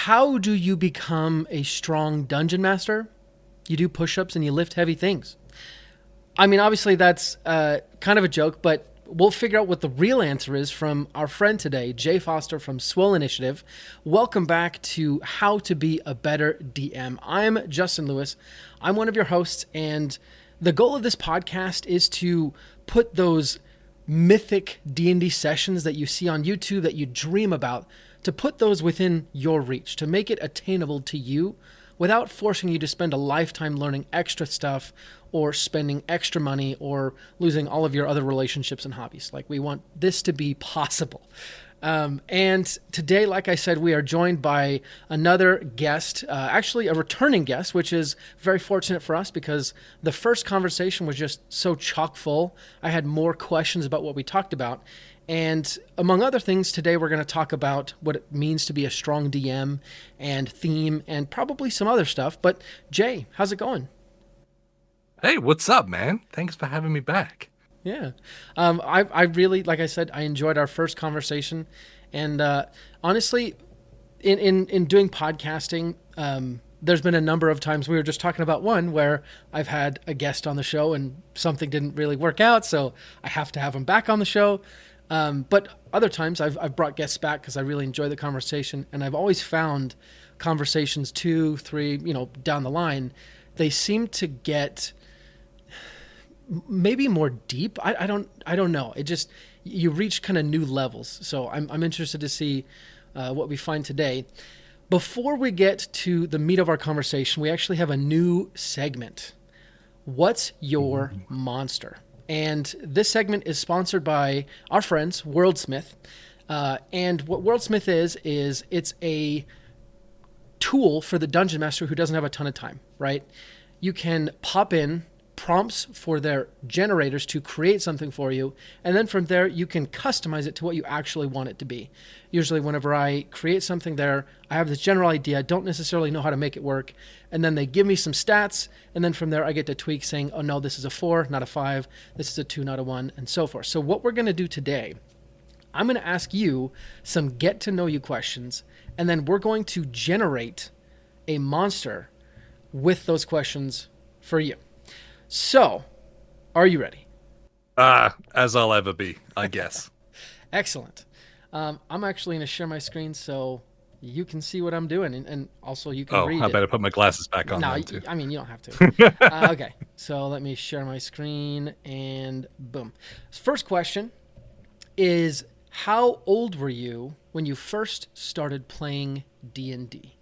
How do you become a strong dungeon master? You do push-ups and you lift heavy things. I mean, obviously that's kind of a joke, but we'll figure out what the real answer is from our friend today, Jay Foster from Swole Initiative. Welcome back to How to Be a Better DM. I'm Justin Lewis. I'm one of your hosts, and the goal of this podcast is to put those mythic D&D sessions that you see on YouTube that you dream about, to put those within your reach, to make it attainable to you without forcing you to spend a lifetime learning extra stuff or spending extra money or losing all of your other relationships and hobbies. Like, we want this to be possible. And today, like I said, we are joined by another guest, actually a returning guest, which is very fortunate for us because the first conversation was just so chock full. I had more questions about what we talked about. And among other things, today we're going to talk about what it means to be a strong DM and theme and probably some other stuff. But Jay, how's it going? Hey, what's up, man? Thanks for having me back. Yeah. I really, like I said, I enjoyed our first conversation. And honestly, in doing podcasting, there's been a number of times, we were just talking about one where I've had a guest on the show and something didn't really work out, so I have to have them back on the show. But other times I've brought guests back because I really enjoy the conversation, and I've always found conversations 2, 3, down the line, they seem to get maybe more deep. I don't know. It just, you reach kind of new levels. So I'm interested to see what we find today. Before we get to the meat of our conversation, we actually have a new segment. What's your monster? And this segment is sponsored by our friends, WorldSmith. And what WorldSmith is it's a tool for the dungeon master who doesn't have a ton of time, right? You can pop in prompts for their generators to create something for you, and then from there you can customize it to what you actually want it to be. Usually whenever I create something there, I have this general idea, don't necessarily know how to make it work, and then they give me some stats, and then from there I get to tweak saying, oh no, this is a 4, not a 5, this is a 2, not a 1, and so forth. So what we're going to do today, I'm going to ask you some get to know you questions, and then we're going to generate a monster with those questions for you. So, are you ready? As I'll ever be, I guess. Excellent. I'm actually going to share my screen so you can see what I'm doing, and also you can read I it. better put my glasses back on No, then too. I mean, you don't have to. Okay, so let me share my screen, and boom. First question is, how old were you when you first started playing D&D?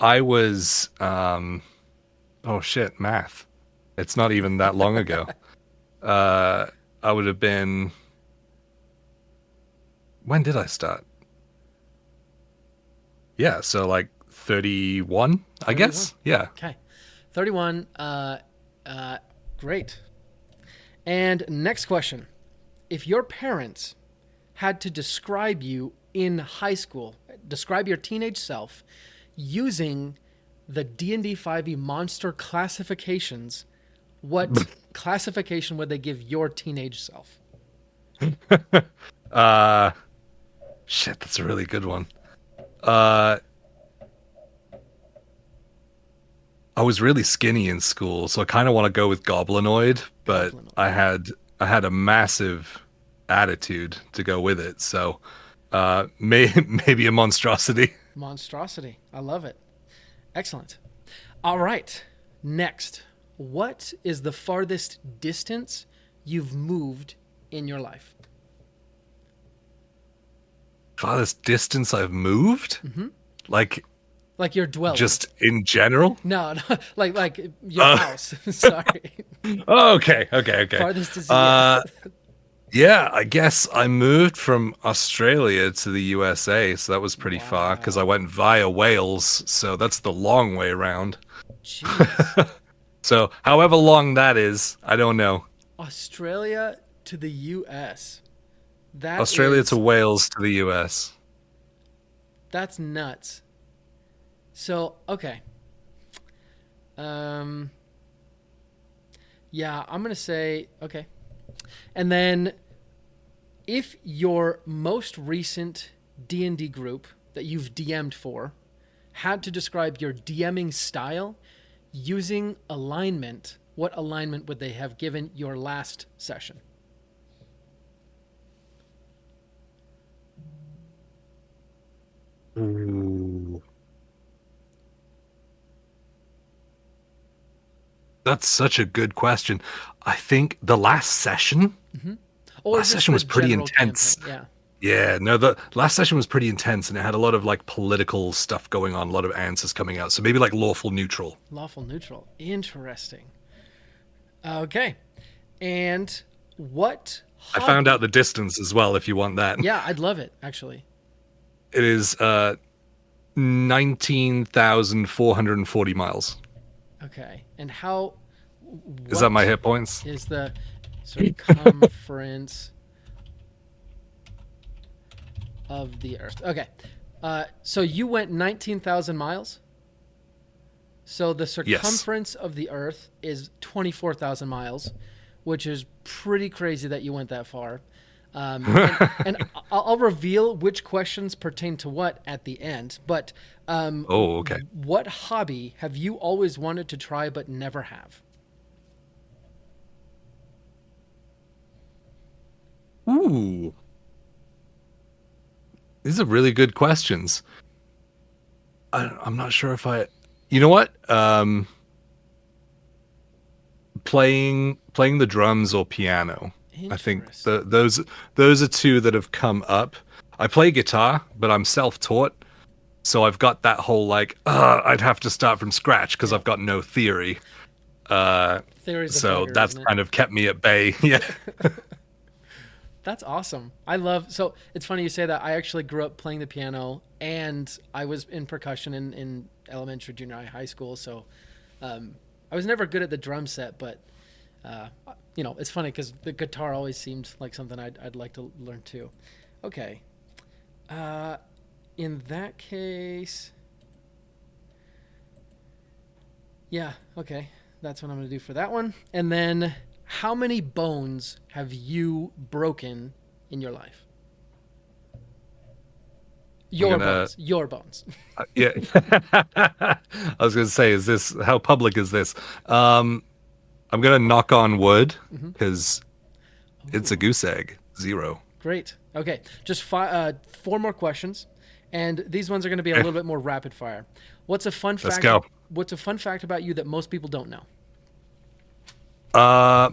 I was, oh shit, math. It's not even that long ago. I would have been, when did I start? Yeah, so like 31, I 31? guess. Yeah. Okay, 31. Great. And next question. If your parents had to describe you in high school, describe your teenage self using the D&D 5e monster classifications, what classification would they give your teenage self? uh, Shit, that's a really good one. I was really skinny in school, so I kind of want to go with goblinoid, but Goblinoid. I had a massive attitude to go with it, so maybe a monstrosity. Monstrosity. I love it. Excellent. All right. Next, what is the farthest distance you've moved in your life? Farthest distance I've moved? Like Like your dwelling. just in general? No, like your house. Sorry. Oh, okay. Farthest distance. Yeah, I guess I moved from Australia to the USA, so that was pretty far because I went via Wales, so that's the long way around. Jeez. So, however long that is, I don't know. Australia to the US. Australia to Wales to the US. That's nuts. So, okay. Yeah, I'm going to say, okay. And then if your most recent D&D group that you've DM'd for had to describe your DMing style using alignment, what alignment would they have given your last session? Ooh. That's such a good question. I think the last session, Or last just session the was pretty general intense. campaign? Yeah, no, the last session was pretty intense and it had a lot of like political stuff going on, a lot of answers coming out. So maybe like lawful neutral. Lawful neutral. Interesting. Okay. And what I found out hobby? the distance as well if you want that. Yeah, I'd love it, actually. It is 19,440 miles. Okay. And how, Is that my what hit points? is the circumference of the Earth? Okay. So you went 19,000 miles. So the Yes. circumference of the Earth is 24,000 miles, which is pretty crazy that you went that far. And I'll reveal which questions pertain to what at the end. But Oh, okay. what hobby have you always wanted to try but never have? Ooh. These are really good questions. I'm not sure if I. You know what? Playing the drums or piano. I think Interesting. those are two that have come up. I play guitar, but I'm self-taught, so I've got that whole like, I'd have to start from scratch because I've got no theory. Theory's a So bugger, that's isn't it? kind of kept me at bay. Yeah. That's awesome. I love. So it's funny you say that. I actually grew up playing the piano, and I was in percussion in elementary, junior high, high school. So I was never good at the drum set, but uh, it's funny because the guitar always seemed like something I'd like to learn too. Okay. Uh, in that case, yeah. Okay, that's what I'm gonna do for that one. And then, how many bones have you broken in your life? Your gonna bones. Your bones. Yeah. I was going to say, is this how public is this? I'm going to knock on wood because it's a Ooh, goose egg. 0. great. Okay, just four more questions, and these ones are going to be a Okay, little bit more rapid fire. What's a fun let's fact? go. What's a fun fact about you that most people don't know?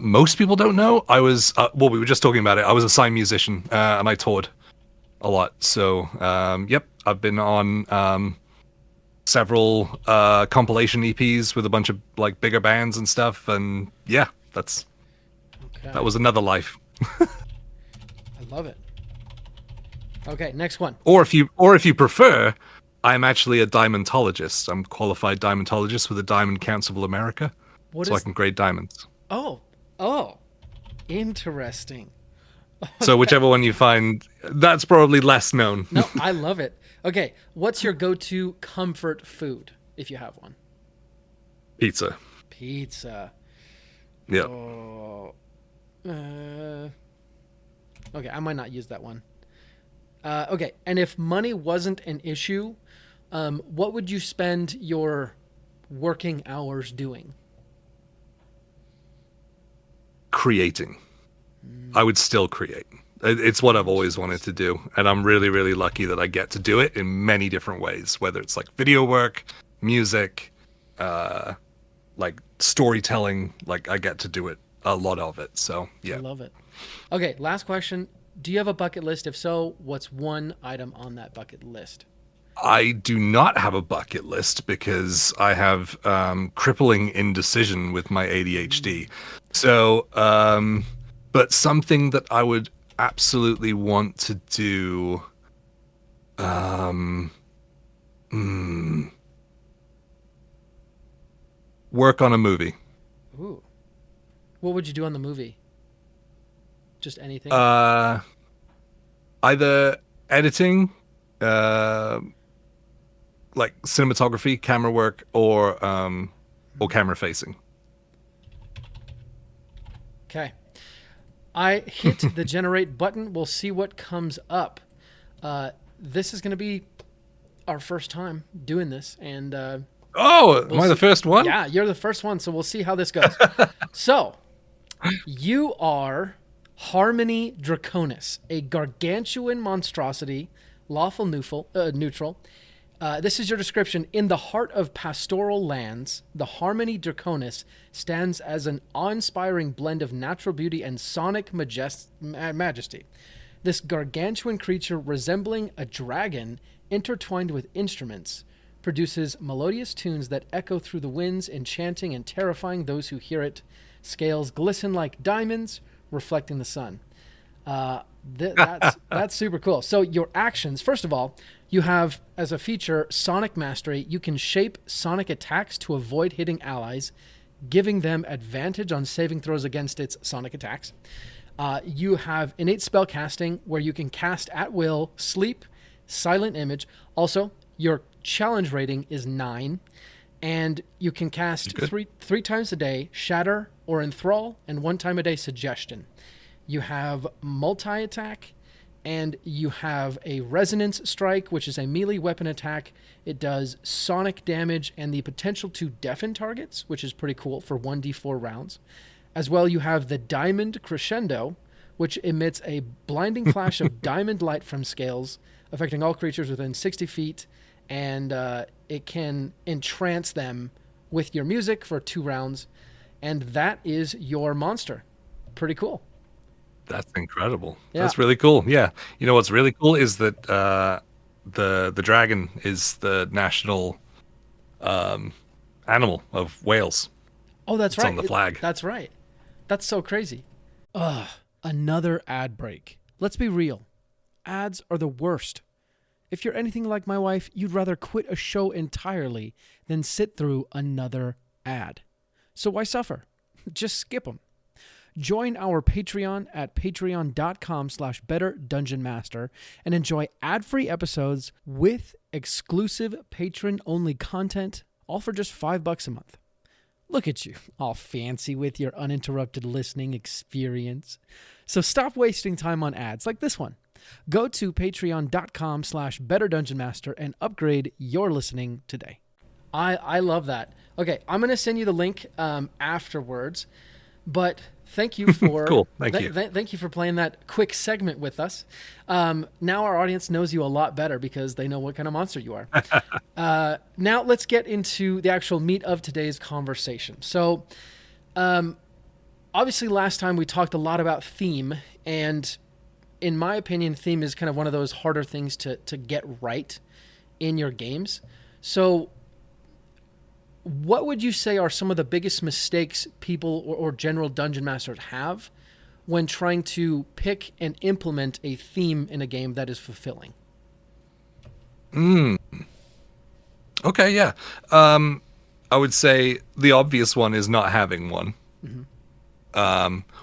Most people don't know. Well, we were just talking about it. I was a sign musician, and I toured a lot. So, yep, I've been on several compilation EPs with a bunch of like bigger bands and stuff. And yeah, Okay, that was another life. I love it. Okay, next one. Or if you prefer, I'm actually a diamondologist. I'm qualified diamondologist with the Diamond Council of America, What so I is? can grade diamonds. Oh, oh, interesting. So whichever one you find, that's probably less known. No, I love it. Okay, what's your go-to comfort food if you have one? Pizza. Pizza. Yeah. Oh. Okay, I might not use that one. Okay, and if money wasn't an issue, what would you spend your working hours doing? Creating. I would still create. It's what I've always wanted to do, and I'm really, really lucky that I get to do it in many different ways. Whether it's like video work, music, like storytelling, like I get to do it a lot of it. So I yeah. love it. Okay, last question. Do you have a bucket list? If so, what's one item on that bucket list? I do not have a bucket list because I have crippling indecision with my ADHD. So, but something that I would absolutely want to do, um, mm, work on a movie. Ooh. What would you do on the movie? Just anything? Uh, Either editing, uh, like cinematography, camera work, or camera facing. Okay. I hit the generate button. We'll see what comes up. this is going to be our first time doing this, and Oh, am I the first one? Yeah, you're the first one, so we'll see how this goes. So, you are Harmony Draconis, a gargantuan monstrosity, lawful neutral. This is your description. In the heart of pastoral lands, the Harmony Draconis stands as an awe-inspiring blend of natural beauty and sonic majesty. This gargantuan creature, resembling a dragon intertwined with instruments, produces melodious tunes that echo through the winds, enchanting and terrifying those who hear it. Scales glisten like diamonds, reflecting the sun. That's super cool. So your actions, first of all, you have as a feature Sonic Mastery. You can shape sonic attacks to avoid hitting allies, giving them advantage on saving throws against its sonic attacks. You have innate spell casting, where you can cast at will, sleep, silent image. Also, your challenge rating is 9, and you can cast three times a day Shatter or Enthrall, and 1 time a day Suggestion. You have multi-attack, and you have a Resonance Strike, which is a melee weapon attack. It does sonic damage and the potential to deafen targets, which is pretty cool for 1d4 rounds. As well, you have the Diamond Crescendo, which emits a blinding flash of diamond light from scales, affecting all creatures within 60 feet, and it can entrance them with your music for 2 rounds. And that is your monster. Pretty cool. That's incredible. Yeah. That's really cool. Yeah. You know what's really cool is that the dragon is the national animal of Wales. Oh, that's it's right. on the flag. That's right. That's so crazy. Ugh, another ad break. Let's be real. Ads are the worst. If you're anything like my wife, you'd rather quit a show entirely than sit through another ad. So why suffer? Just skip them. Join our Patreon at patreon.com/betterdungeonmaster and enjoy ad-free episodes with exclusive patron-only content, all for just $5 a month. Look at you, all fancy with your uninterrupted listening experience. So stop wasting time on ads like this one. Go to patreon.com/betterdungeonmaster and upgrade your listening today. I love that. Okay, I'm going to send you the link afterwards, but thank you for cool. Thank you. Thank you for playing that quick segment with us. Now our audience knows you a lot better because they know what kind of monster you are. Now let's get into the actual meat of today's conversation. So, obviously last time we talked a lot about theme, and in my opinion, theme is kind of one of those harder things to get right in your games. So what would you say are some of the biggest mistakes people or general dungeon masters have when trying to pick and implement a theme in a game that is fulfilling? Okay, yeah. I would say the obvious one is not having one. Mm-hmm.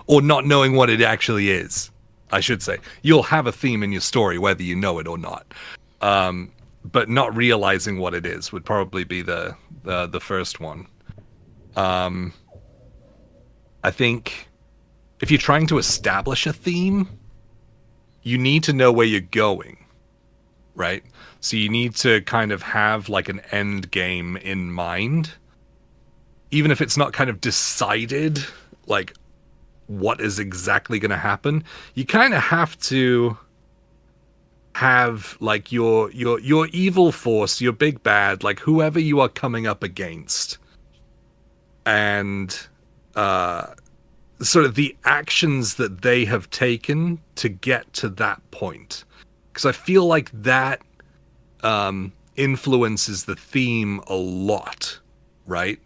Or not knowing what it actually is, I should say. You'll have a theme in your story, whether you know it or not. But not realizing what it is would probably be the first one. I think if you're trying to establish a theme, you need to know where you're going, right? So you need to kind of have like an end game in mind, even if it's not kind of decided, like what is exactly going to happen. You kind of have to have like your evil force, your big bad, like whoever you are coming up against, and sort of the actions that they have taken to get to that point. Because I feel like that influences the theme a lot, right?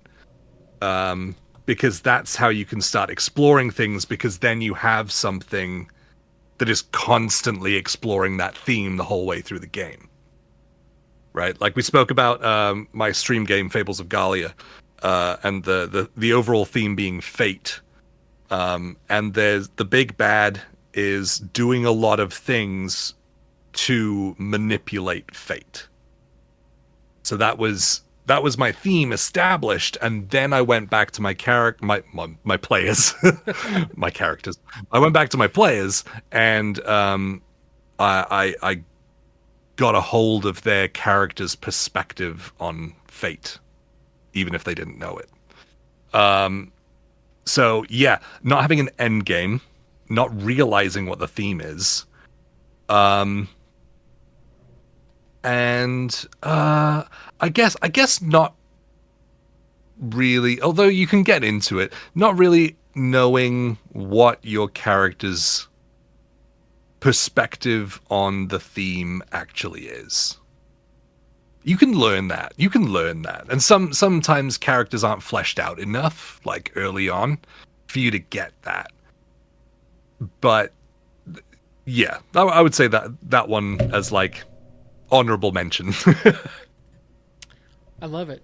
Because that's how you can start exploring things, because then you have something that is constantly exploring that theme the whole way through the game, right? Like we spoke about my stream game, Fables of Gallia, and the overall theme being fate. And there's the big bad is doing a lot of things to manipulate fate. So that was my theme established, and then I went back to my players, my characters. I went back to my players, and I got a hold of their character's perspective on fate, even if they didn't know it. So yeah, not having an end game, not realizing what the theme is, and I guess not really. Although you can get into it, not really knowing what your character's perspective on the theme actually is. You can learn that. And sometimes characters aren't fleshed out enough, like early on, for you to get that. But yeah, I would say that one as like honorable mention. I love it.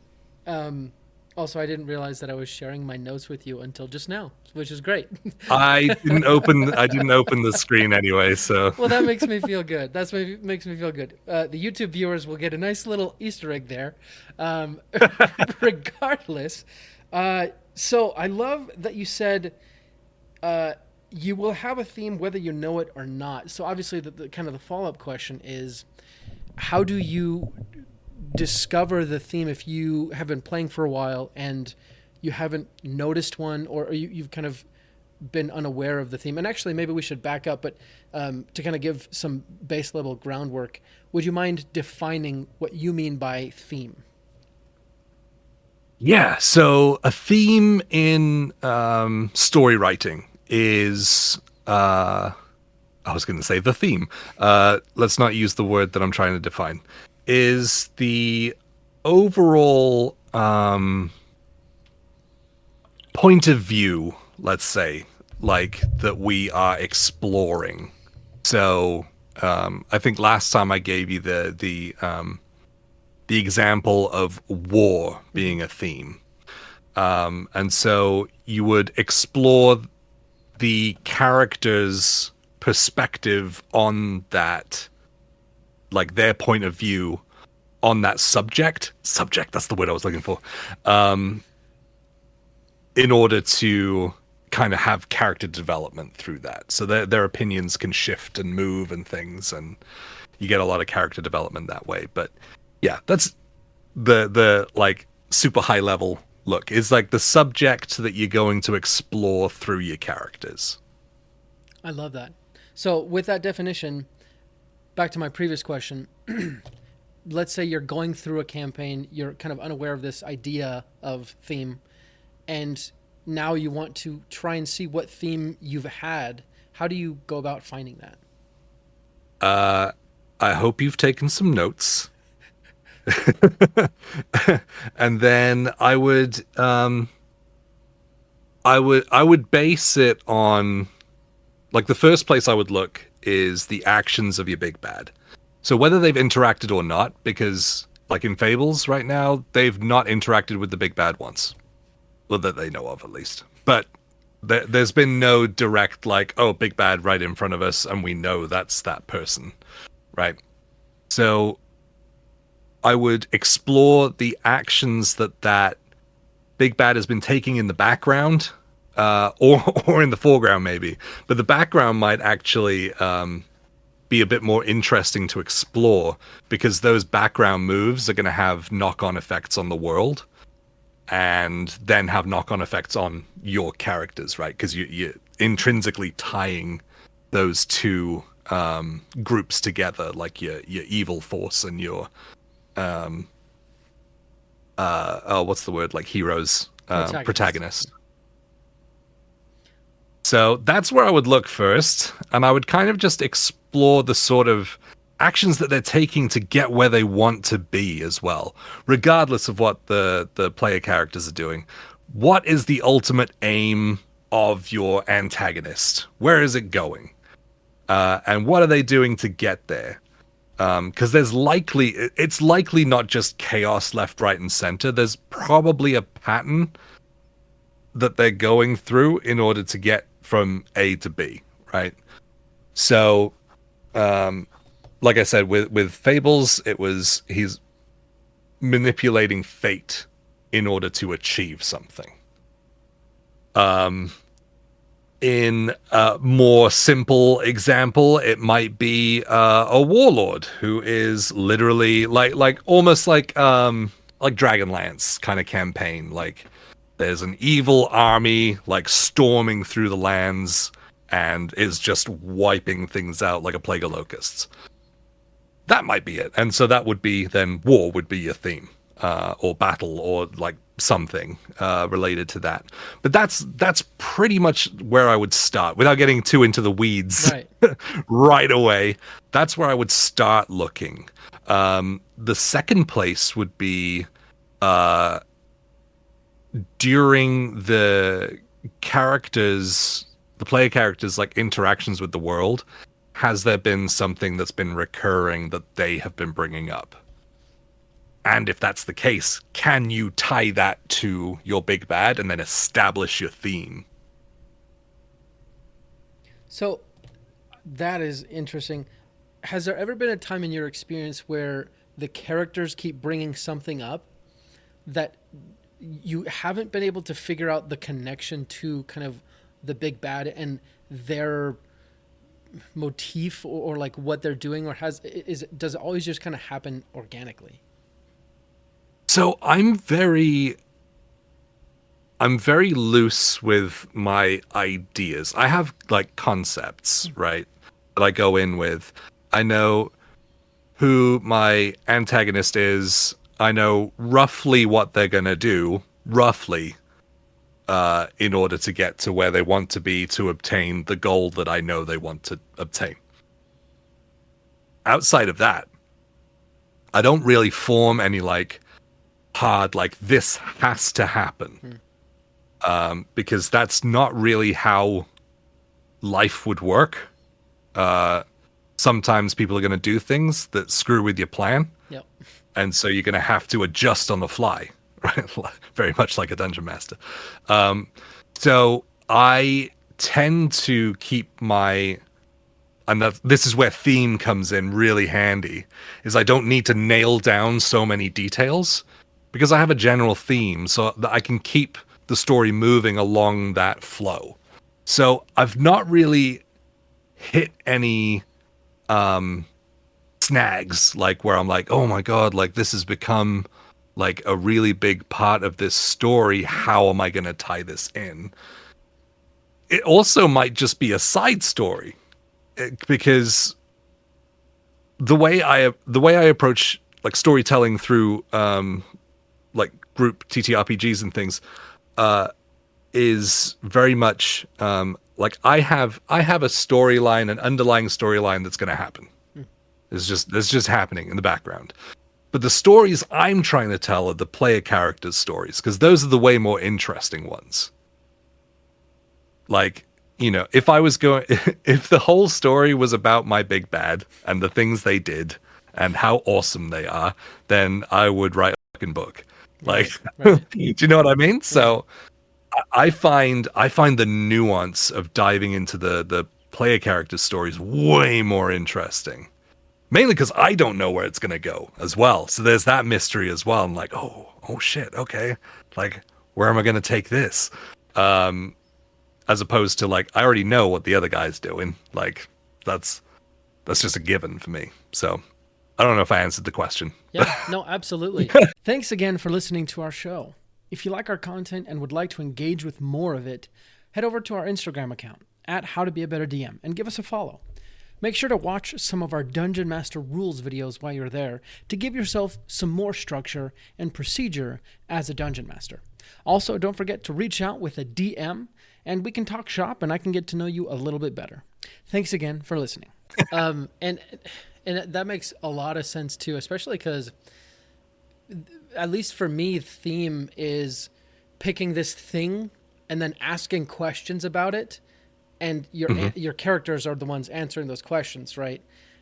Also, I didn't realize that I was sharing my notes with you until just now, which is great. I didn't open the screen anyway, so. Well, that makes me feel good. Makes me feel good. The YouTube viewers will get a nice little Easter egg there. Regardless, so I love that you said you will have a theme whether you know it or not. So obviously, the kind of the follow-up question is, how do you discover the theme if you have been playing for a while and you haven't noticed one, or you've kind of been unaware of the theme? And actually, maybe we should back up, but to kind of give some base level groundwork, would you mind defining what you mean by theme? Yeah, so a theme in story writing is I was going to say the theme. Let's not use the word that I'm trying to define. Is the overall point of view, let's say, like that we are exploring. So I think last time I gave you the example of war being a theme, and so you would explore the character's perspective on that, like their point of view on that subject, that's the word I was looking for, in order to kind of have character development through that. So their opinions can shift and move and things, and you get a lot of character development that way. But yeah, that's the like super high level look. Is like the subject that you're going to explore through your characters. I love that. So with that definition, back to my previous question, let's say you're going through a campaign, you're kind of unaware of this idea of theme, and now you want to try and see what theme you've had. How do you go about finding that? I hope you've taken some notes. And then I would base it on, like, the first place I would look is the actions of your big bad. So whether they've interacted or not, because like in Fables right now, they've not interacted with the big bad once. Well, that they know of, at least. But there's been no direct, like, oh, big bad right in front of us, and we know that's that person, right? So I would explore the actions that big bad has been taking in the background, or in the foreground, maybe. But the background might actually be a bit more interesting to explore, because those background moves are going to have knock-on effects on the world, and then have knock-on effects on your characters, right? Because you're intrinsically tying those two groups together, like your evil force and your what's the word? Like heroes, protagonist. So that's where I would look first, and I would kind of just explore the sort of actions that they're taking to get where they want to be as well, regardless of what the player characters are doing. What is the ultimate aim of your antagonist? Where is it going? And what are they doing to get there? Because it's likely not just chaos left, right, and center. There's probably a pattern that they're going through in order to get from A to B, right? So, like I said, with Fables, he's manipulating fate in order to achieve something. In a more simple example, it might be a warlord who is literally like almost like Dragonlance kind of campaign. Like there's an evil army like storming through the lands and is just wiping things out like a plague of locusts. That might be it. And so that would be then war would be your theme, or battle, or like something related to that. But that's pretty much where I would start without getting too into the weeds. Right. Right away. That's where I would start looking. The second place would be during the player characters like interactions with the world. Has there been something that's been recurring that they have been bringing up? And if that's the case, can you tie that to your big bad and then establish your theme? So that is interesting. Has there ever been a time in your experience where the characters keep bringing something up that you haven't been able to figure out the connection to kind of the big bad and their motif, or like what they're doing, or does it always just kind of happen organically? So I'm very loose with my ideas. I have like concepts, right? That I go in with. I know who my antagonist is. I know roughly what they're going to do, roughly, in order to get to where they want to be to obtain the goal that I know they want to obtain. Outside of that, I don't really form any like hard, like this has to happen. Because that's not really how life would work. Sometimes people are going to do things that screw with your plan. Yep. And so you're going to have to adjust on the fly, right? Very much like a dungeon master. So I tend to keep this is where theme comes in really handy, is I don't need to nail down so many details because I have a general theme so that I can keep the story moving along that flow. So I've not really hit any snags like where I'm like, oh my god, like this has become like a really big part of this story. How am I going to tie this in? It also might just be a side story, because the way I approach like storytelling through like group TTRPGs and things is very much like I have a storyline, an underlying storyline that's going to happen. It's just happening in the background. But the stories I'm trying to tell are the player characters' stories, because those are the way more interesting ones. Like, you know, if the whole story was about my big bad and the things they did and how awesome they are, then I would write a fucking book. Like, right. Do you know what I mean? So I find the nuance of diving into the player character stories way more interesting. Mainly because I don't know where it's going to go as well. So there's that mystery as well. I'm like, oh shit, okay. Like, where am I going to take this? As opposed to like, I already know what the other guy's doing. Like, that's just a given for me. So I don't know if I answered the question. Yeah, no, absolutely. Thanks again for listening to our show. If you like our content and would like to engage with more of it, head over to our Instagram account @HowToBeABetterDM and give us a follow. Make sure to watch some of our Dungeon Master Rules videos while you're there to give yourself some more structure and procedure as a Dungeon Master. Also, don't forget to reach out with a DM and we can talk shop and I can get to know you a little bit better. Thanks again for listening. And that makes a lot of sense too, especially because, at least for me, theme is picking this thing and then asking questions about it. And your characters are the ones answering those questions, right?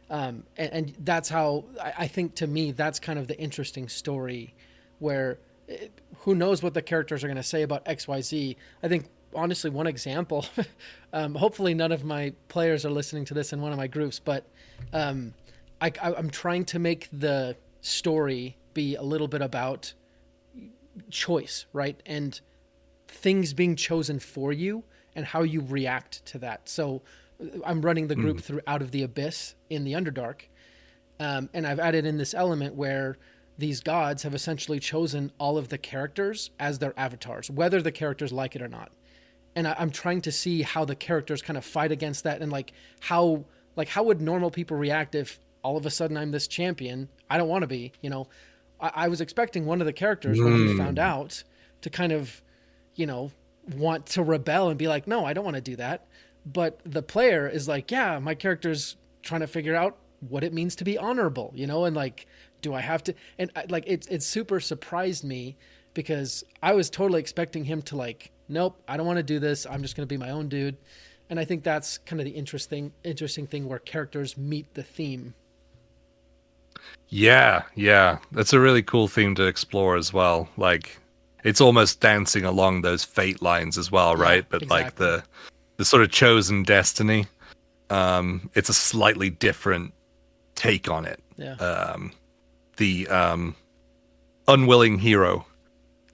And that's how I think, to me, that's kind of the interesting story where who knows what the characters are going to say about XYZ. I think, honestly, one example, hopefully none of my players are listening to this in one of my groups, but I'm trying to make the story be a little bit about choice, right? And things being chosen for you and how you react to that. So I'm running the group through Out of the Abyss in the Underdark. And I've added in this element where these gods have essentially chosen all of the characters as their avatars, whether the characters like it or not. And I'm trying to see how the characters kind of fight against that, and how would normal people react if all of a sudden I'm this champion? I don't want to be, I was expecting one of the characters when he found out to kind of, want to rebel and be like, no, I don't want to do that. But the player is like, yeah, my character's trying to figure out what it means to be honorable, and like, do I have to? And it super surprised me, because I was totally expecting him to like, nope, I don't want to do this. I'm just going to be my own dude. And I think that's kind of the interesting thing where characters meet the theme. Yeah. That's a really cool theme to explore as well. Like, it's almost dancing along those fate lines as well, right? But exactly. like the sort of chosen destiny, it's a slightly different take on it. Yeah. The unwilling hero,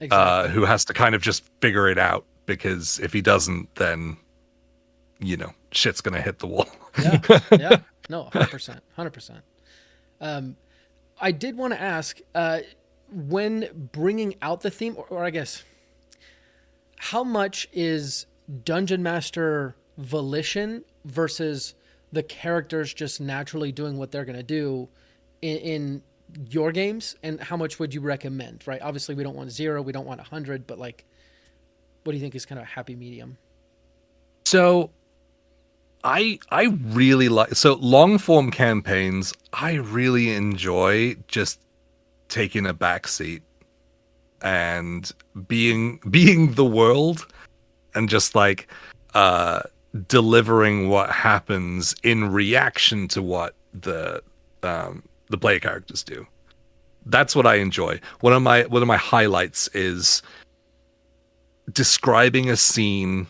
Exactly. who has to kind of just figure it out, because if he doesn't, then shit's gonna hit the wall. Yeah. No, 100%. 100%. I did want to ask, when bringing out the theme, or I guess, how much is Dungeon Master volition versus the characters just naturally doing what they're going to do in your games, and how much would you recommend? Right? Obviously, we don't want 0, we don't want 100, but like, what do you think is kind of a happy medium? So I really like, so long form campaigns. I really enjoy just taking a backseat and being the world, and just like delivering what happens in reaction to what the player characters do. That's what I enjoy. One of my highlights is describing a scene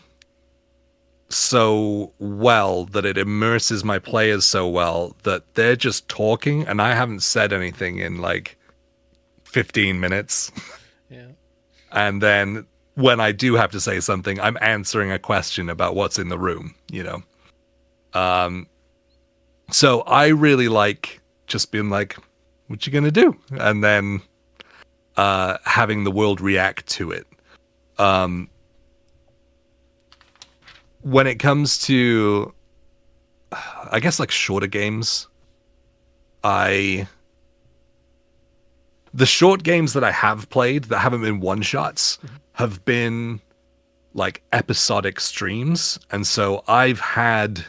so well that it immerses my players so well that they're just talking and I haven't said anything in like 15 minutes. Yeah. And then when I do have to say something, I'm answering a question about what's in the room, So I really like just being like, what you gonna do? And then having the world react to it. When it comes to, I guess, like shorter games, the short games that I have played that haven't been one-shots have been like episodic streams. And so I've had,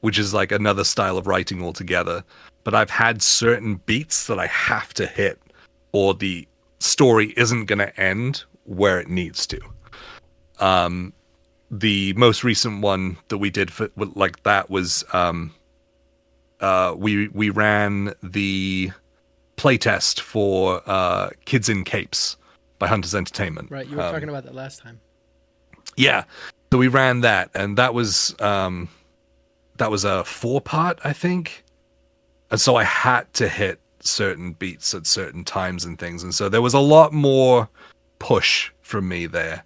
which is like another style of writing altogether, but I've had certain beats that I have to hit, or the story isn't going to end where it needs to. The most recent one that we did for like that was we ran the playtest for Kids in Capes by Hunters Entertainment. Right. You were talking about that last time. Yeah. So we ran that, and that was a 4-part, I think. And so I had to hit certain beats at certain times and things, and so there was a lot more push from me there.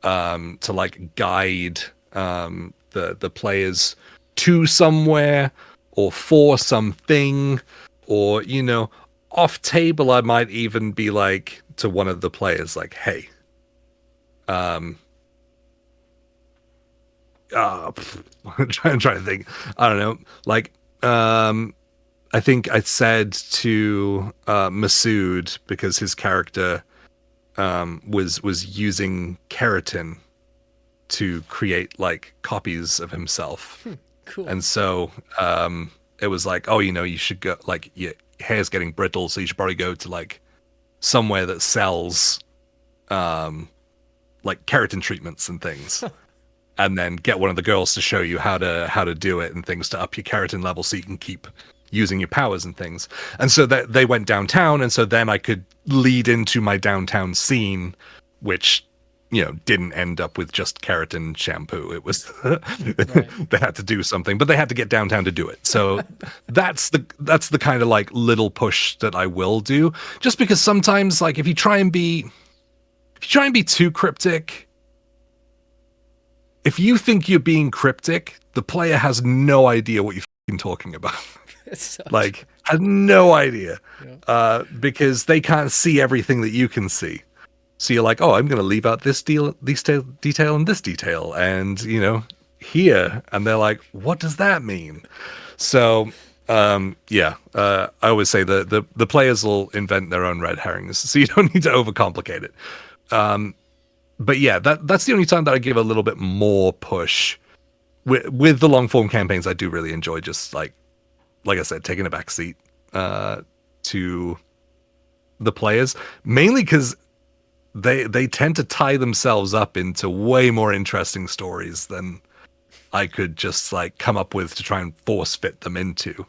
To like guide the players to somewhere, or for something, or off table I might even be like to one of the players like, hey, I'm trying to think, I don't know, like I think I said to Masood, because his character was using keratin to create like copies of himself. Cool. And so it was like, oh, you should go, like, your hair's getting brittle, so you should probably go to like somewhere that sells like keratin treatments and things. And then get one of the girls to show you how to do it and things to up your keratin level so you can keep using your powers and things. And so that they went downtown, and so then I could lead into my downtown scene, which didn't end up with just keratin shampoo. It was they had to do something, but they had to get downtown to do it. So that's the kind of like little push that I will do, just because sometimes, like, if you try and be too cryptic, if you think you're being cryptic, the player has no idea what you're fucking talking about. Like, has no idea. Yeah. Because they can't see everything that you can see. So you're like, oh, I'm going to leave out this detail and this detail. And, here. And they're like, what does that mean? So, I always say the players will invent their own red herrings. So you don't need to overcomplicate it. But yeah, that's the only time that I give a little bit more push. With the long form campaigns, I do really enjoy just like I said, taking a back seat to the players, mainly because they tend to tie themselves up into way more interesting stories than I could just like come up with to try and force fit them into,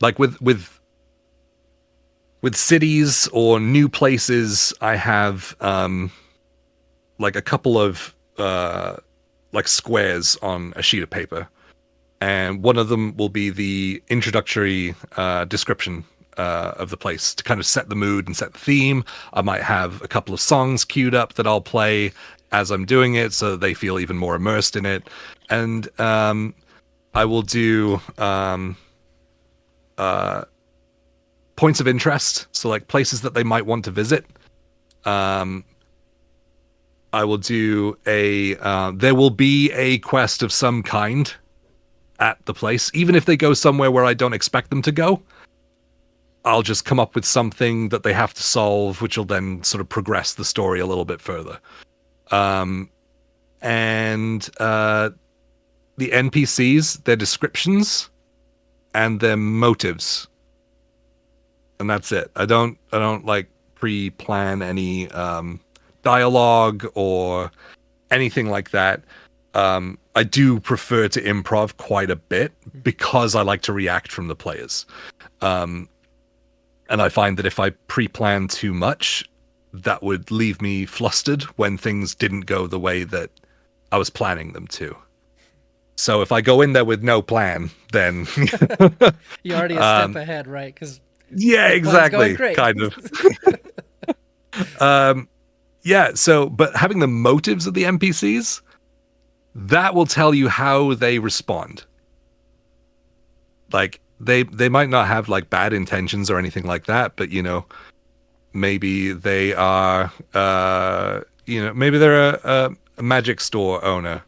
like with cities or new places, I have like a couple of like squares on a sheet of paper, and one of them will be the introductory description of the place to kind of set the mood and set the theme. I might have a couple of songs queued up that I'll play as I'm doing it so that they feel even more immersed in it. And I will do points of interest, so like places that they might want to visit. I will do there will be a quest of some kind at the place, even if they go somewhere where I don't expect them to go. I'll just come up with something that they have to solve, which will then sort of progress the story a little bit further. And the NPCs, their descriptions and their motives, and that's it. I don't like pre-plan any dialogue or anything like that. I do prefer to improv quite a bit because I like to react from the players. And I find that if I pre-plan too much, that would leave me flustered when things didn't go the way that I was planning them to. So if I go in there with no plan, then you're already a step ahead, right? Because yeah, exactly, kind of. Yeah. So, but having the motives of the NPCs, that will tell you how they respond. Like they might not have like bad intentions or anything like that, but maybe they are, maybe they're a magic store owner,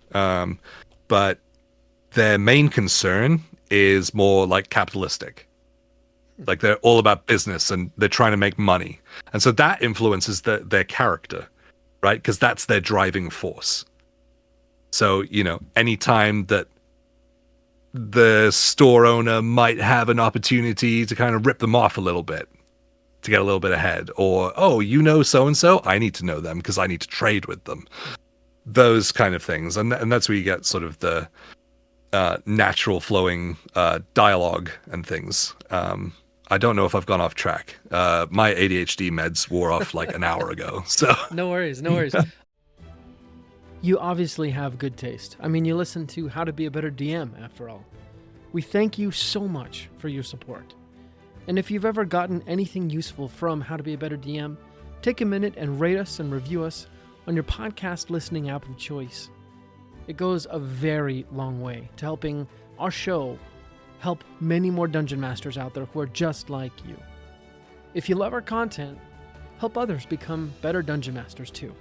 but their main concern is more like capitalistic. Like they're all about business and they're trying to make money. And so that influences their character, right? Because that's their driving force. So, anytime that the store owner might have an opportunity to kind of rip them off a little bit, to get a little bit ahead, or, oh, so-and-so, I need to know them because I need to trade with them. Those kind of things. And that's where you get sort of the natural flowing dialogue and things. I don't know if I've gone off track. My ADHD meds wore off like an hour ago. So No worries. You obviously have good taste. I mean, you listen to How to Be a Better DM, after all. We thank you so much for your support. And if you've ever gotten anything useful from How to Be a Better DM, take a minute and rate us and review us on your podcast listening app of choice. It goes a very long way to helping our show help many more dungeon masters out there who are just like you. If you love our content, help others become better dungeon masters too.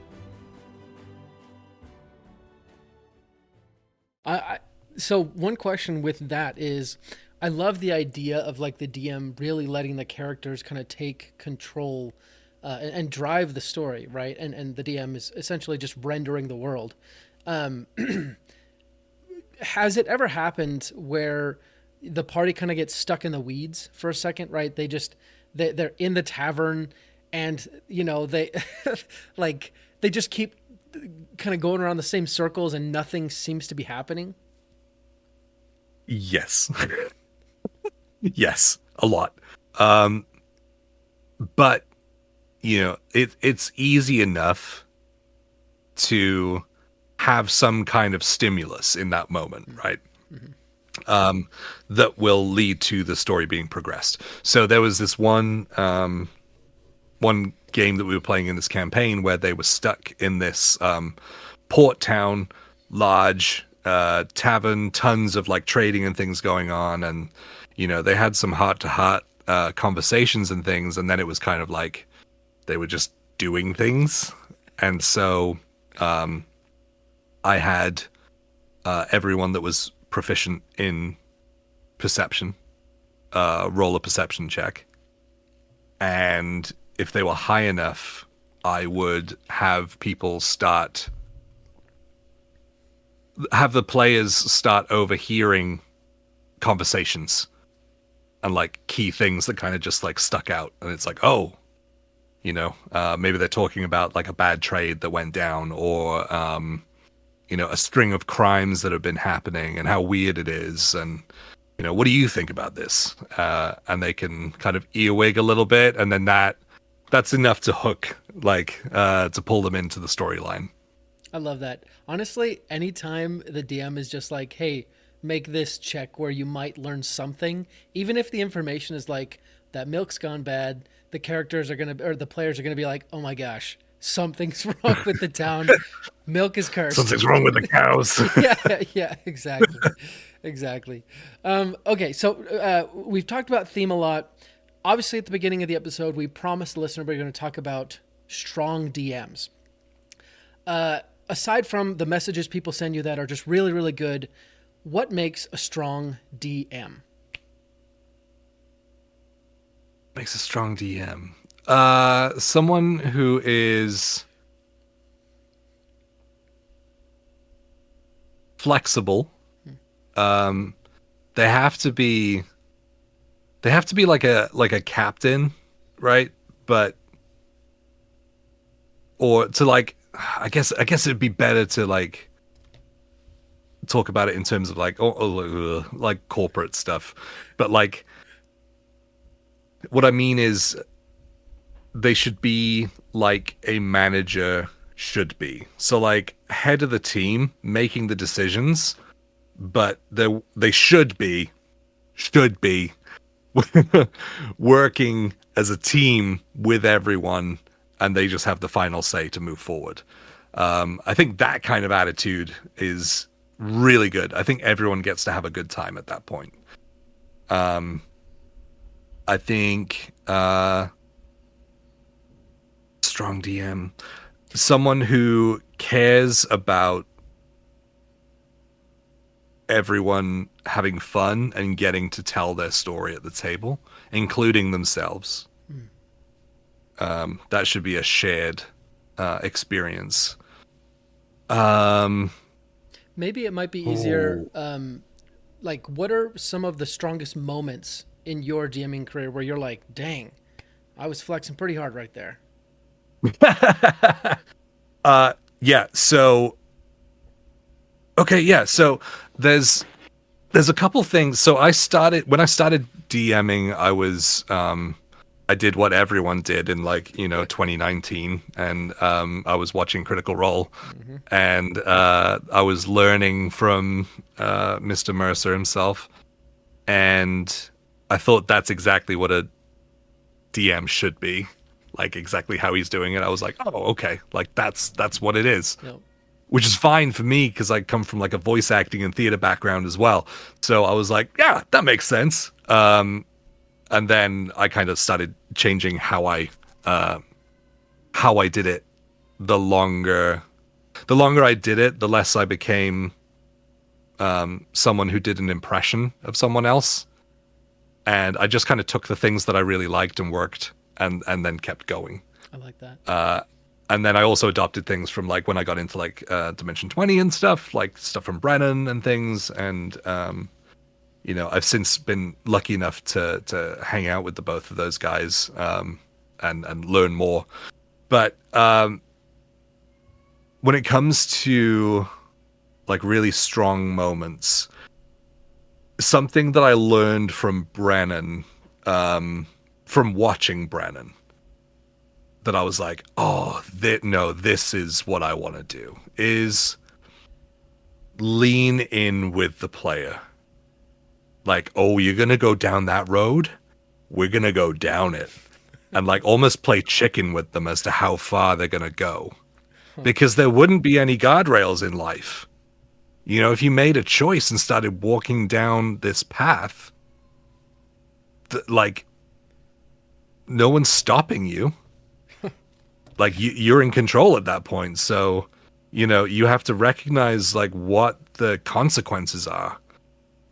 So one question with that is, I love the idea of like the DM really letting the characters kind of take control and drive the story, right? And the DM is essentially just rendering the world. Has it ever happened where the party kind of gets stuck in the weeds for a second, right? They're in the tavern and, they like they just keep kind of going around the same circles and nothing seems to be happening? Yes. Yes, a lot. But it's easy enough to have some kind of stimulus in that moment, right? Mm-hmm. That will lead to the story being progressed. So there was this one game that we were playing in this campaign where they were stuck in this port town, large tavern, tons of like trading and things going on, and they had some heart-to-heart conversations and things, and then it was kind of like they were just doing things. And so I had everyone that was proficient in perception roll a perception check, and if they were high enough, I would have the players start overhearing conversations and like key things that kind of just like stuck out, and it's like, oh, maybe they're talking about like a bad trade that went down, or a string of crimes that have been happening and how weird it is, and what do you think about this? And they can kind of earwig a little bit, and then that's enough to hook, like to pull them into the storyline. I love that. Honestly, anytime the DM is just like, hey, make this check where you might learn something, even if the information is like, that milk's gone bad, the players are going to be like, oh my gosh, something's wrong with the town. Milk is cursed. Something's wrong with the cows. yeah, exactly. Okay, so we've talked about theme a lot. Obviously, at the beginning of the episode, we promised the listener we're going to talk about strong DMs. Aside from the messages people send you that are just really, really good, what makes a strong DM? Makes a strong DM. Someone who is flexible. They have to be like a captain, right? But or to like, I guess it'd be better to like talk about it in terms of like like corporate stuff. But like, what I mean is, they should be like a manager should be. So like head of the team, making the decisions, but they should be working as a team with everyone, and they just have the final say to move forward. I think that kind of attitude is really good. I think everyone gets to have a good time at that point. I think strong DM, someone who cares about everyone having fun and getting to tell their story at the table, including themselves. That should be a shared experience. Maybe it might be easier. Like, what are some of the strongest moments in your DMing career where you're like, dang, I was flexing pretty hard right there? Yeah. So, okay. Yeah. So there's a couple things. So when I started DMing, I did what everyone did in 2019, and I was watching Critical Role, and I was learning from Mr. Mercer himself, and I thought that's exactly what a DM should be, like exactly how he's doing it. I was like, oh, okay, like that's what it is. Yep. Which is fine for me because I come from like a voice acting and theater background as well. So I was like, yeah, that makes sense. And then I kind of started changing how I did it. The longer I did it, the less I became someone who did an impression of someone else. And I just kind of took the things that I really liked and worked, and then kept going. I like that. And then I also adopted things from like when I got into like Dimension 20 and stuff, like stuff from Brennan and things. And I've since been lucky enough to hang out with the both of those guys and learn more. But when it comes to like really strong moments, something that I learned from Brennan, from watching Brennan, that I was like, oh, this is what I want to do, is lean in with the player. Like, oh, you're going to go down that road? We're going to go down it. and like almost play chicken with them as to how far they're going to go. Because there wouldn't be any guardrails in life. You know, if you made a choice and started walking down this path, like, no one's stopping you. Like, you're in control at that point. So, you know, you have to recognize, like, what the consequences are,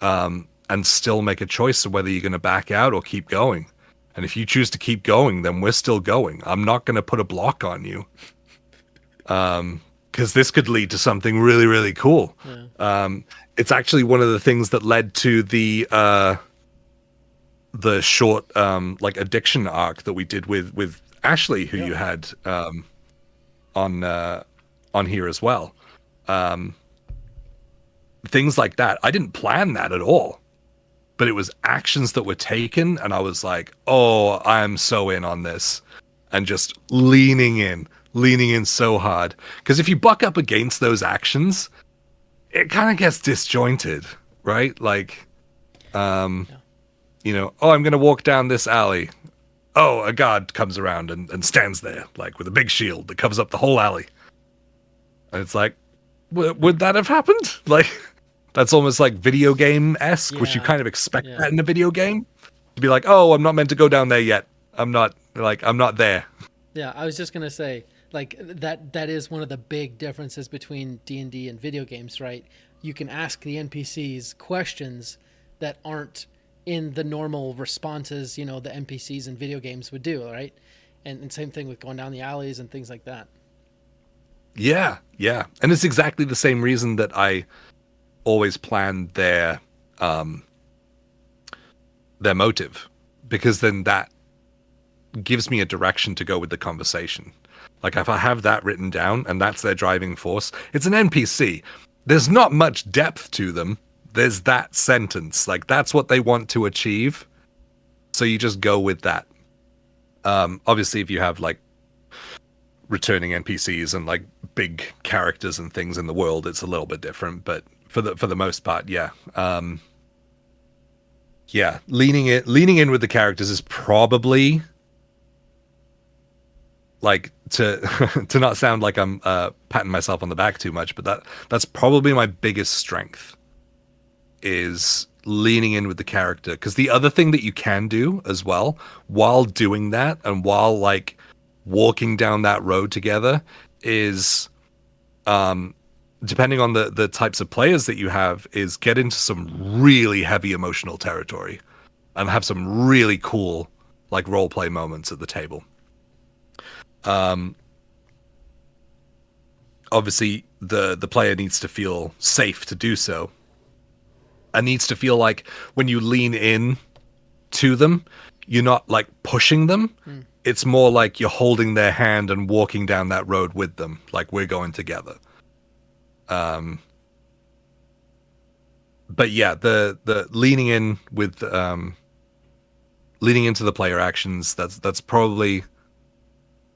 and still make a choice of whether you're going to back out or keep going. And if you choose to keep going, then we're still going. I'm not going to put a block on you. Because this could lead to something really, really cool. Yeah. It's actually one of the things that led to the short like addiction arc that we did with Ashley, who you had on here as well. Things like that. I didn't plan that at all, but it was actions that were taken, and I was like, "Oh, I'm so in on this," and just leaning in so hard. Because if you buck up against those actions, it kind of gets disjointed, right? Like, you know, oh, I'm going to walk down this alley. Oh, a guard comes around and stands there, like, with a big shield that covers up the whole alley. And it's like, would that have happened? Like, that's almost like video game-esque, which you kind of expect that in a video game. To be like, oh, I'm not meant to go down there yet. I'm not there. Yeah, I was just going to say, like, that is one of the big differences between D&D and video games, right? You can ask the NPCs questions that aren't in the normal responses, you know, the NPCs in video games would do, right? And same thing with going down the alleys and things like that. Yeah. And it's exactly the same reason that I always plan their motive, because then that gives me a direction to go with the conversation. Like, if I have that written down and that's their driving force, it's an NPC. There's not much depth to them. There's that sentence. Like, that's what they want to achieve. So you just go with that. Obviously, if you have, like, returning NPCs and, like, big characters and things in the world, it's a little bit different. But for the most part, yeah. Leaning in with the characters is probably, like, to not sound like I'm patting myself on the back too much, but that's probably my biggest strength, is leaning in with the character. Because the other thing that you can do as well while doing that, and while, like, walking down that road together, is depending on the types of players that you have, is get into some really heavy emotional territory and have some really cool, like, role play moments at the table. Obviously the player needs to feel safe to do so, and needs to feel like when you lean in to them, you're not, like, pushing them. It's more like you're holding their hand and walking down that road with them, like, we're going together. But yeah, the leaning in with leaning into the player actions, that's probably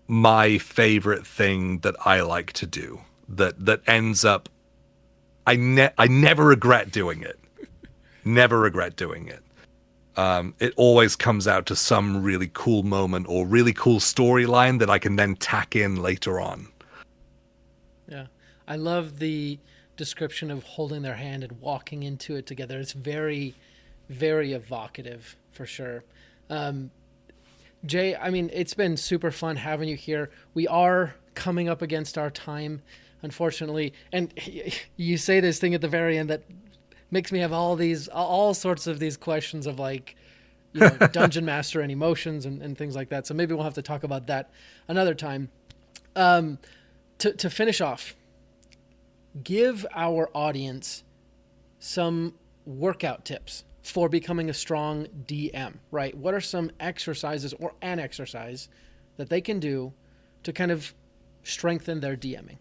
my favorite thing that I like to do. That ends up, I never regret doing it. Never regret doing it. It always comes out to some really cool moment or really cool storyline that I can then tack in later on. Yeah. I love the description of holding their hand and walking into it together. It's very, very evocative, for sure. Jay, I mean, it's been super fun having you here. We are coming up against our time, unfortunately. And you say this thing at the very end that makes me have all sorts of these questions of, like, you know, dungeon master and emotions and things like that. So maybe we'll have to talk about that another time. To finish off, give our audience some workout tips for becoming a strong DM, right? What are some exercises or an exercise that they can do to kind of strengthen their DMing?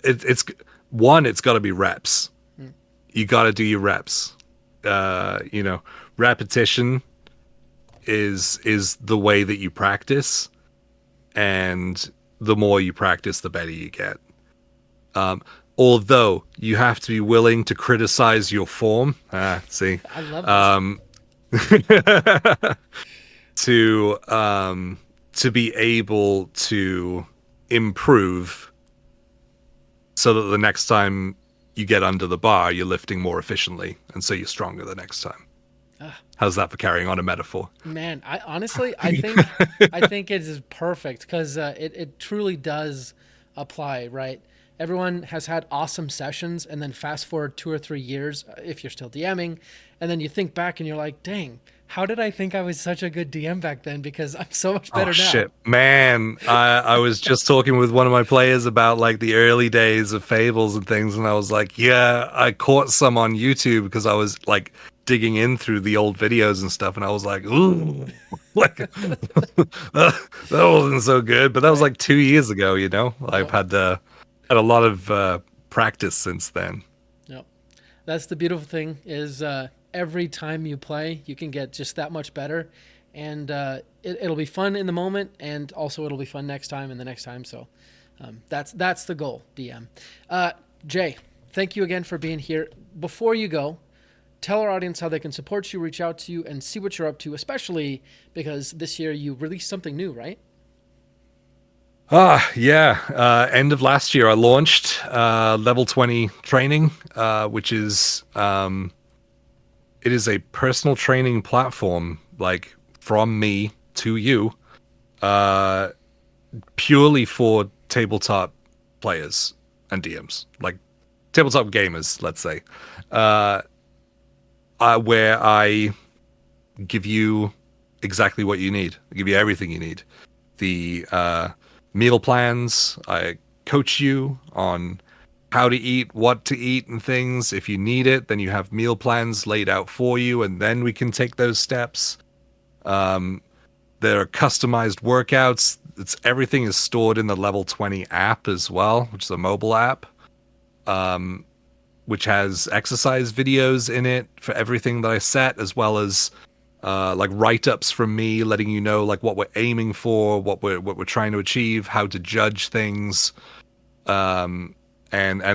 It's got to be reps. You got to do your reps. You know, repetition is the way that you practice, and the more you practice, the better you get. although you have to be willing to criticize your form. See, I love this. um, to be able to improve so that the next time you get under the bar, you're lifting more efficiently, and so you're stronger the next time. How's that for carrying on a metaphor? Man, I think it is perfect because it truly does apply, right? Everyone has had awesome sessions, and then fast forward 2 or 3 years, if you're still DMing, and then you think back and you're like, dang, how did I think I was such a good DM back then? Because I'm so much better Oh now. shit, man! I was just talking with one of my players about like the early days of Fables and things, and I was like, yeah, I caught some on YouTube because I was like digging in through the old videos and stuff, and I was like, ooh, like that wasn't so good. But that was Right. like 2 years ago, you know. I've Yep. had a lot of practice since then. Yep. That's the beautiful thing is every time you play, you can get just that much better, and it'll be fun in the moment, and also it'll be fun next time and the next time. So that's the goal, DM. Jay, thank you again for being here. Before you go, tell our audience how they can support you, reach out to you, and see what you're up to, especially because this year you released something new, right? Yeah. End of last year, I launched level 20 training, which is it is a personal training platform, like from me to you, uh, purely for tabletop players and DMs, like tabletop gamers, let's say, uh, where I give you exactly what you need. I give you everything you need. The meal plans. I coach you on how to eat, what to eat, and things. If you need it, then you have meal plans laid out for you, and then we can take those steps. There are customized workouts. Everything is stored in the Level 20 app as well, which is a mobile app, which has exercise videos in it for everything that I set, as well as like write-ups from me, letting you know like what we're aiming for, what we're trying to achieve, how to judge things, and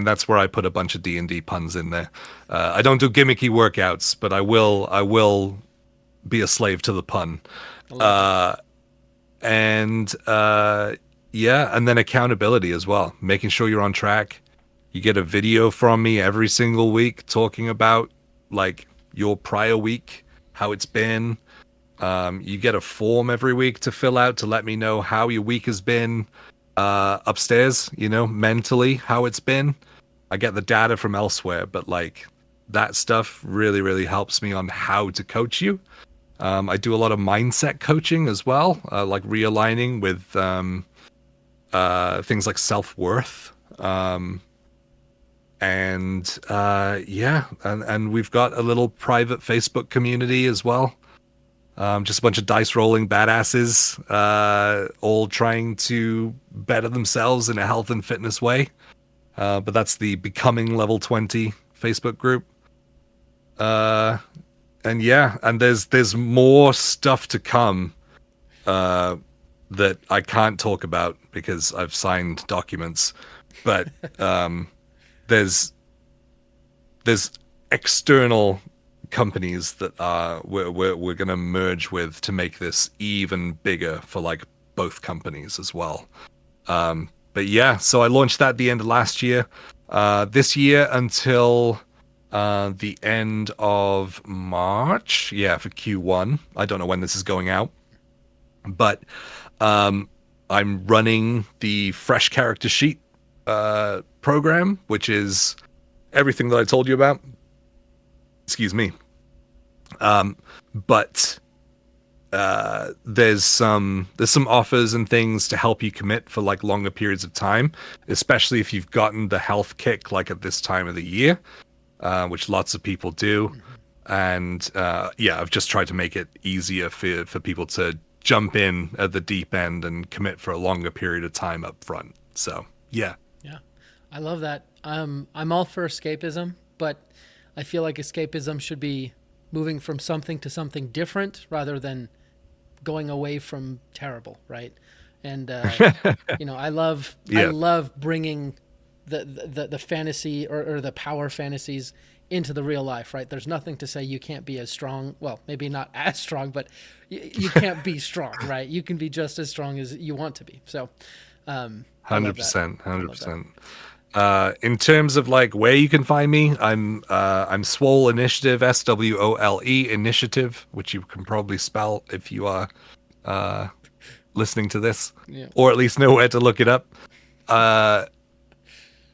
that's where I put a bunch of D&D puns in there. I don't do gimmicky workouts, but I will be a slave to the pun. I love it. And yeah, and then accountability as well, making sure you're on track. You get a video from me every single week talking about like your prior week, how it's been. You get a form every week to fill out to let me know how your week has been, upstairs, you know, mentally, how it's been. I get the data from elsewhere, but like that stuff really, really helps me on how to coach you. I do a lot of mindset coaching as well, like realigning with things like self-worth. Yeah, and we've got a little private Facebook community as well. Just a bunch of dice rolling badasses, all trying to better themselves in a health and fitness way. But that's the Becoming Level 20 Facebook group. And yeah, and there's more stuff to come that I can't talk about because I've signed documents. But there's external companies that we're going to merge with to make this even bigger for like both companies as well. But yeah, so I launched that at the end of last year. This year until the end of March, yeah, for Q1. I don't know when this is going out, but I'm running the fresh character sheet program, which is everything that I told you about. Excuse me. But there's some offers and things to help you commit for like longer periods of time, especially if you've gotten the health kick like at this time of the year, which lots of people do. And yeah, I've just tried to make it easier for people to jump in at the deep end and commit for a longer period of time up front. So yeah. Yeah, I love that. I'm all for escapism, but I feel like escapism should be moving from something to something different rather than going away from terrible, right? And I Yeah. love bringing the fantasy or the power fantasies into the real life, right? There's nothing to say you can't be as strong. Well, maybe not as strong, but you can't be strong, right? You can be just as strong as you want to be. So, 100%, 100%. In terms of like where you can find me, I'm Swole Initiative, SWOLE Initiative, which you can probably spell if you are listening to this, Yeah. or at least know where to look it up.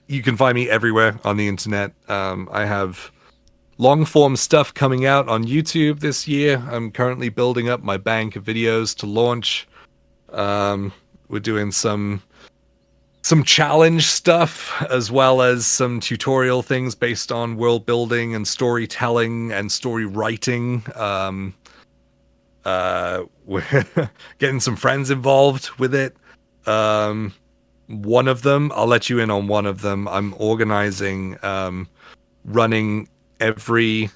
You can find me everywhere on the internet. I have long form stuff coming out on YouTube this year. I'm currently building up my bank of videos to launch. We're doing some challenge stuff as well as some tutorial things based on world building and storytelling and story writing. We're getting some friends involved with it. One of them, I'll let you in on one of them. I'm organizing, running every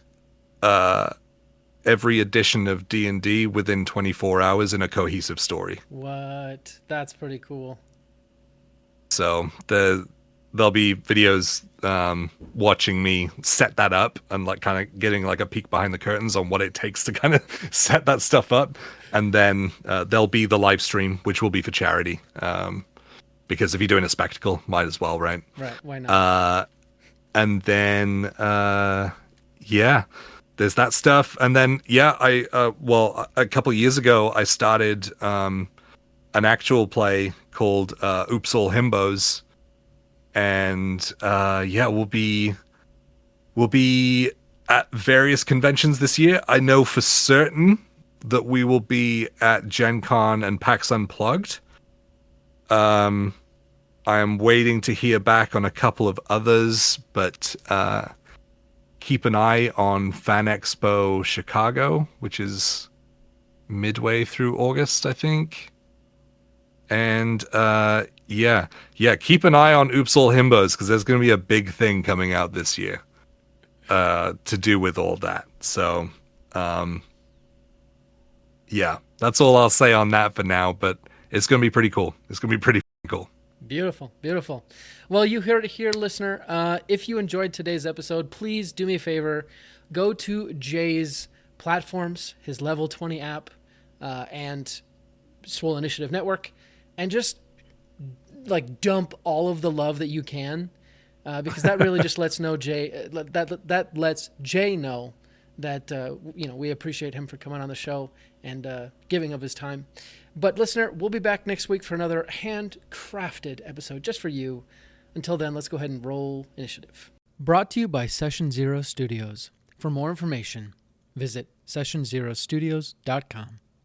edition of D&D within 24 hours in a cohesive story. What? That's pretty cool. So there'll be videos watching me set that up and like kind of getting like a peek behind the curtains on what it takes to kind of set that stuff up. And then there'll be the live stream, which will be for charity. Because if you're doing a spectacle, might as well, right? Right. Why not? And then, yeah, there's that stuff. And then, yeah, a couple of years ago, I started an actual play called Oops All Himbos. And, yeah, we'll be at various conventions this year. I know for certain that we will be at Gen Con and PAX Unplugged. I am waiting to hear back on a couple of others, but keep an eye on Fan Expo Chicago, which is midway through August, I think. And yeah, keep an eye on Oops All Himbos, because there's going to be a big thing coming out this year to do with all that. So, yeah, that's all I'll say on that for now, but it's going to be pretty cool. It's going to be pretty cool. Beautiful, beautiful. Well, you heard it here, listener. If you enjoyed today's episode, please do me a favor. Go to Jay's platforms, his Level 20 app, and Swole Initiative Network, and just like dump all of the love that you can, because that really just lets know Jay. That lets Jay know that we appreciate him for coming on the show and giving of his time. But listener, we'll be back next week for another handcrafted episode just for you. Until then, let's go ahead and roll initiative. Brought to you by Session Zero Studios. For more information, visit sessionzerostudios.com.